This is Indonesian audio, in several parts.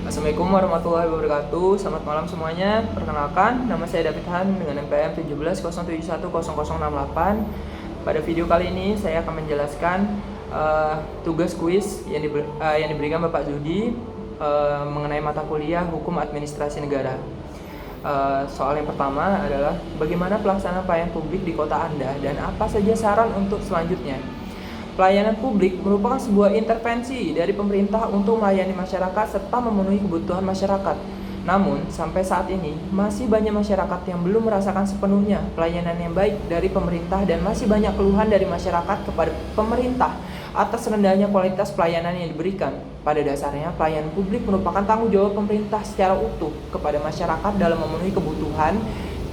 Assalamualaikum warahmatullahi wabarakatuh. Selamat malam semuanya. Perkenalkan, nama saya David Han dengan NPM 17071068. Pada video kali ini saya akan menjelaskan tugas kuis yang diberikan Bapak Zudi mengenai mata kuliah Hukum Administrasi Negara. Soal yang pertama adalah bagaimana pelaksanaan pelayanan publik di kota Anda dan apa saja saran untuk selanjutnya. Pelayanan publik merupakan sebuah intervensi dari pemerintah untuk melayani masyarakat serta memenuhi kebutuhan masyarakat. Namun, sampai saat ini, masih banyak masyarakat yang belum merasakan sepenuhnya pelayanan yang baik dari pemerintah dan masih banyak keluhan dari masyarakat kepada pemerintah atas rendahnya kualitas pelayanan yang diberikan. Pada dasarnya, pelayanan publik merupakan tanggung jawab pemerintah secara utuh kepada masyarakat dalam memenuhi kebutuhan,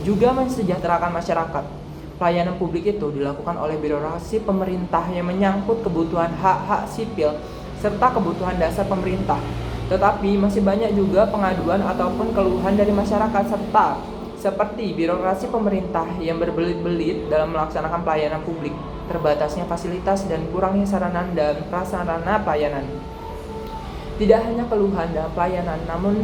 juga mensejahterakan masyarakat. Pelayanan publik itu dilakukan oleh birokrasi pemerintah yang menyangkut kebutuhan hak-hak sipil serta kebutuhan dasar pemerintah. Tetapi masih banyak juga pengaduan ataupun keluhan dari masyarakat serta seperti birokrasi pemerintah yang berbelit-belit dalam melaksanakan pelayanan publik, terbatasnya fasilitas dan kurangnya sarana dan prasarana pelayanan. Tidak hanya keluhan dalam pelayanan, namun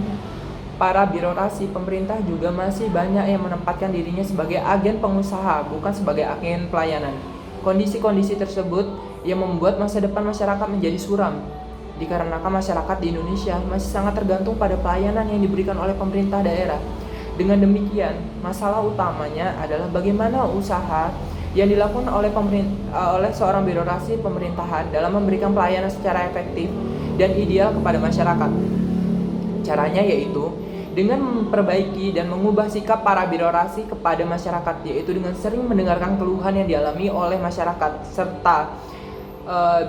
para birokrasi pemerintah juga masih banyak yang menempatkan dirinya sebagai agen pengusaha, bukan sebagai agen pelayanan. Kondisi-kondisi tersebut yang membuat masa depan masyarakat menjadi suram, dikarenakan masyarakat di Indonesia masih sangat tergantung pada pelayanan yang diberikan oleh pemerintah daerah. Dengan demikian, masalah utamanya adalah bagaimana usaha yang dilakukan oleh seorang birokrasi pemerintahan dalam memberikan pelayanan secara efektif dan ideal kepada masyarakat. Caranya yaitu dengan memperbaiki dan mengubah sikap para birokrasi kepada masyarakat, yaitu dengan sering mendengarkan keluhan yang dialami oleh masyarakat serta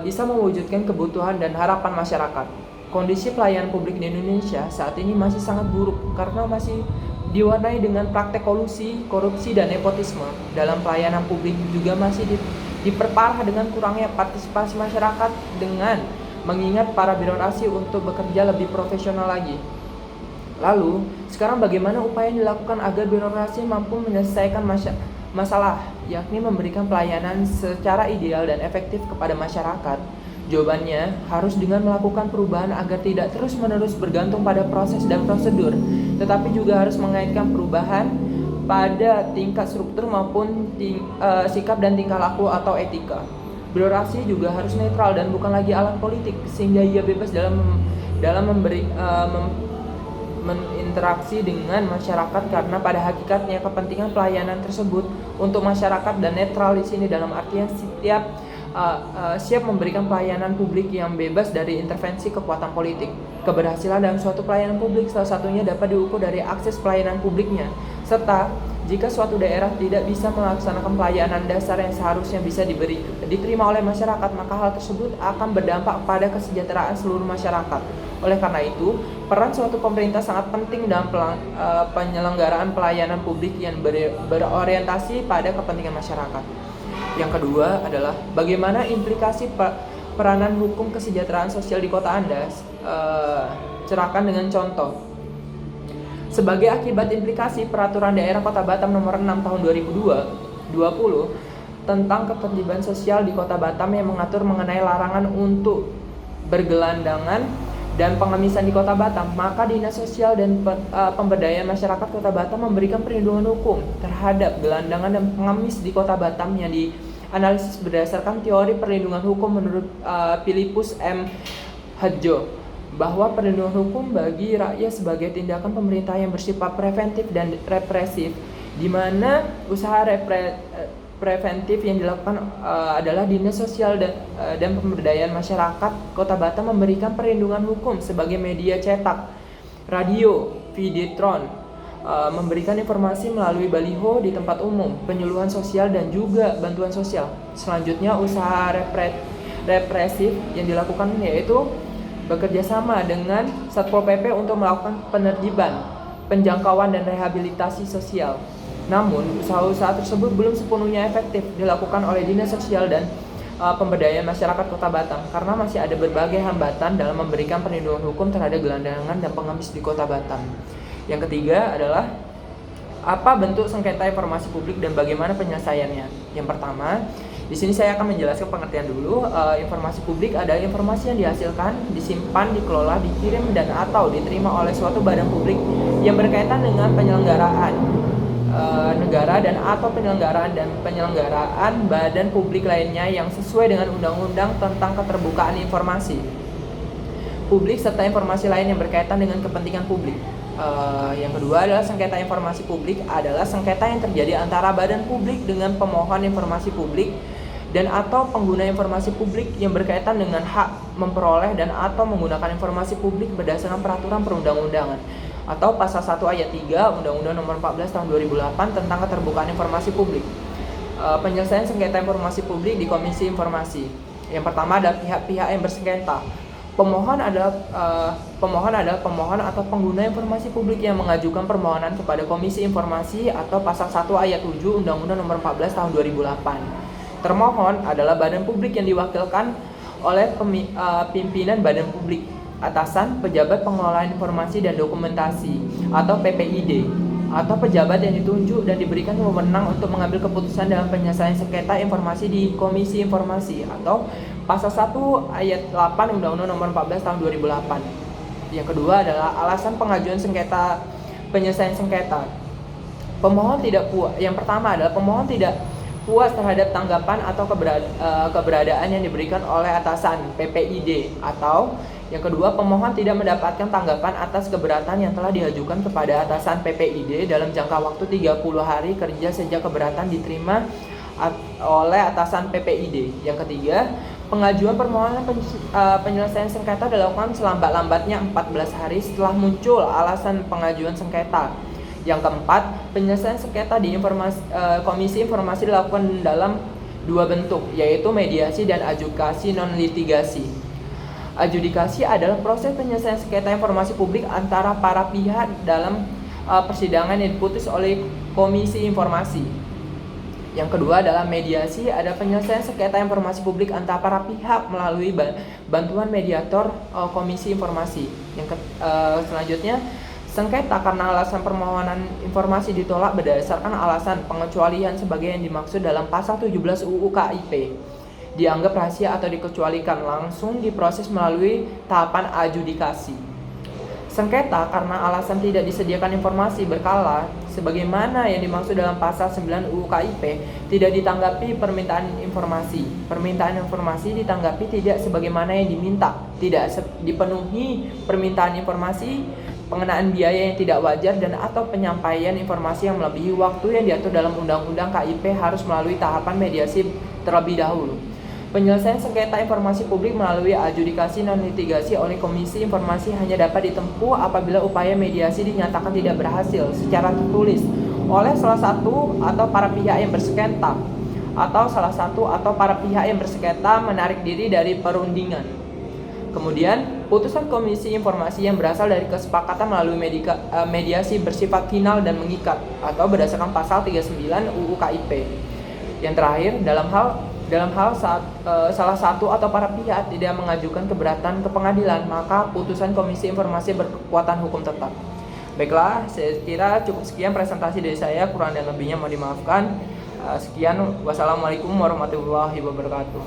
bisa mewujudkan kebutuhan dan harapan masyarakat. Kondisi pelayanan publik di Indonesia saat ini masih sangat buruk karena masih diwarnai dengan praktek kolusi, korupsi, dan nepotisme. Dalam pelayanan publik juga masih diperparah dengan kurangnya partisipasi masyarakat dengan mengingat para birokrasi untuk bekerja lebih profesional lagi. Lalu, sekarang bagaimana upaya yang dilakukan agar birokrasi mampu menyelesaikan masalah, yakni memberikan pelayanan secara ideal dan efektif kepada masyarakat? Jawabannya harus dengan melakukan perubahan agar tidak terus-menerus bergantung pada proses dan prosedur, tetapi juga harus mengaitkan perubahan pada tingkat struktur maupun sikap dan tingkah laku atau etika. Birokrasi juga harus netral dan bukan lagi alat politik, sehingga ia bebas dalam berinteraksi dengan masyarakat, karena pada hakikatnya kepentingan pelayanan tersebut untuk masyarakat dan netral di sini dalam artian siap memberikan pelayanan publik yang bebas dari intervensi kekuatan politik. Keberhasilan dalam suatu pelayanan publik salah satunya dapat diukur dari akses pelayanan publiknya, serta jika suatu daerah tidak bisa melaksanakan pelayanan dasar yang seharusnya bisa diterima oleh masyarakat, maka hal tersebut akan berdampak pada kesejahteraan seluruh masyarakat. Oleh karena itu, peran suatu pemerintah sangat penting dalam penyelenggaraan pelayanan publik yang berorientasi pada kepentingan masyarakat. Yang kedua adalah bagaimana implikasi peranan hukum kesejahteraan sosial di kota Anda. Cerahkan dengan contoh. Sebagai akibat implikasi peraturan daerah Kota Batam nomor 6 tahun 2020 tentang ketertiban sosial di Kota Batam yang mengatur mengenai larangan untuk bergelandangan dan pengemisan di Kota Batam, maka Dinas Sosial dan Pemberdayaan Masyarakat Kota Batam memberikan perlindungan hukum terhadap gelandangan dan pengemis di Kota Batam yang dianalisis berdasarkan teori perlindungan hukum menurut Philippus M. Hadjo, bahwa perlindungan hukum bagi rakyat sebagai tindakan pemerintah yang bersifat preventif dan represif, di mana usaha preventif yang dilakukan adalah Dinas Sosial dan Pemberdayaan Masyarakat Kota Batam memberikan perlindungan hukum sebagai media cetak, radio, videotron, memberikan informasi melalui baliho di tempat umum, penyuluhan sosial, dan juga bantuan sosial. Selanjutnya, usaha represif yang dilakukan yaitu bekerja sama dengan Satpol PP untuk melakukan penertiban, penjangkauan, dan rehabilitasi sosial. Namun, usaha-usaha tersebut belum sepenuhnya efektif dilakukan oleh Dinas Sosial dan Pemberdayaan Masyarakat Kota Batam karena masih ada berbagai hambatan dalam memberikan perlindungan hukum terhadap gelandangan dan pengemis di Kota Batam. Yang ketiga adalah apa bentuk sengketa informasi publik dan bagaimana penyelesaiannya. Yang pertama, Di sini saya akan menjelaskan pengertian dulu. Informasi publik adalah informasi yang dihasilkan, disimpan, dikelola, dikirim, dan atau diterima oleh suatu badan publik yang berkaitan dengan penyelenggaraan negara dan atau penyelenggaraan badan publik lainnya yang sesuai dengan undang-undang tentang keterbukaan informasi publik serta informasi lain yang berkaitan dengan kepentingan publik. Yang kedua adalah sengketa informasi publik adalah sengketa yang terjadi antara badan publik dengan pemohon informasi publik dan atau pengguna informasi publik yang berkaitan dengan hak memperoleh dan atau menggunakan informasi publik berdasarkan peraturan perundang-undangan atau pasal 1 ayat 3 Undang-Undang Nomor 14 Tahun 2008 tentang keterbukaan informasi publik. Penyelesaian sengketa informasi publik di Komisi Informasi. Yang pertama adalah pihak-pihak yang bersengketa. Pemohon adalah pemohon atau pengguna informasi publik yang mengajukan permohonan kepada Komisi Informasi atau pasal 1 ayat 7 Undang-Undang Nomor 14 Tahun 2008. Termohon adalah badan publik yang diwakilkan oleh pimpinan badan publik, atasan, pejabat pengelolaan informasi dan dokumentasi atau PPID, atau pejabat yang ditunjuk dan diberikan wewenang untuk mengambil keputusan dalam penyelesaian sengketa informasi di Komisi Informasi atau pasal 1 ayat 8 Undang-Undang Nomor 14 Tahun 2008. Yang kedua adalah alasan pengajuan sengketa, penyelesaian sengketa. Yang pertama adalah pemohon tidak puas terhadap tanggapan atau keberadaan yang diberikan oleh atasan PPID, atau yang kedua, pemohon tidak mendapatkan tanggapan atas keberatan yang telah diajukan kepada atasan PPID dalam jangka waktu 30 hari kerja sejak keberatan diterima oleh atasan PPID. Yang ketiga, pengajuan permohonan penyelesaian sengketa dilakukan selambat-lambatnya 14 hari setelah muncul alasan pengajuan sengketa. Yang keempat, penyelesaian sengketa di Komisi Informasi dilakukan dalam dua bentuk, yaitu mediasi dan adjudikasi non-litigasi. Adjudikasi adalah proses penyelesaian sengketa informasi publik antara para pihak dalam persidangan yang diputus oleh Komisi Informasi. Yang kedua adalah mediasi, ada penyelesaian sengketa informasi publik antara para pihak melalui bantuan mediator Komisi Informasi. Selanjutnya, sengketa karena alasan permohonan informasi ditolak berdasarkan alasan pengecualian sebagai yang dimaksud dalam pasal 17 UU KIP, dianggap rahasia atau dikecualikan, langsung diproses melalui tahapan adjudikasi. Sengketa karena alasan tidak disediakan informasi berkala sebagaimana yang dimaksud dalam pasal 9 UU KIP, tidak ditanggapi permintaan informasi. Permintaan informasi ditanggapi tidak sebagaimana yang diminta, tidak dipenuhi permintaan informasi, pengenaan biaya yang tidak wajar dan atau penyampaian informasi yang melebihi waktu yang diatur dalam Undang-Undang KIP harus melalui tahapan mediasi terlebih dahulu. Penyelesaian sengketa informasi publik melalui adjudikasi non-litigasi oleh Komisi Informasi hanya dapat ditempuh apabila upaya mediasi dinyatakan tidak berhasil secara tertulis oleh salah satu atau para pihak yang bersengketa, atau salah satu atau para pihak yang bersengketa menarik diri dari perundingan. Kemudian, putusan Komisi Informasi yang berasal dari kesepakatan melalui mediasi bersifat final dan mengikat atau berdasarkan pasal 39 UU KIP. Yang terakhir, dalam hal saat salah satu atau para pihak tidak mengajukan keberatan ke pengadilan, maka putusan Komisi Informasi berkekuatan hukum tetap. Baiklah, saya kira cukup sekian presentasi dari saya, kurang dan lebihnya mohon dimaafkan. Sekian, wassalamualaikum warahmatullahi wabarakatuh.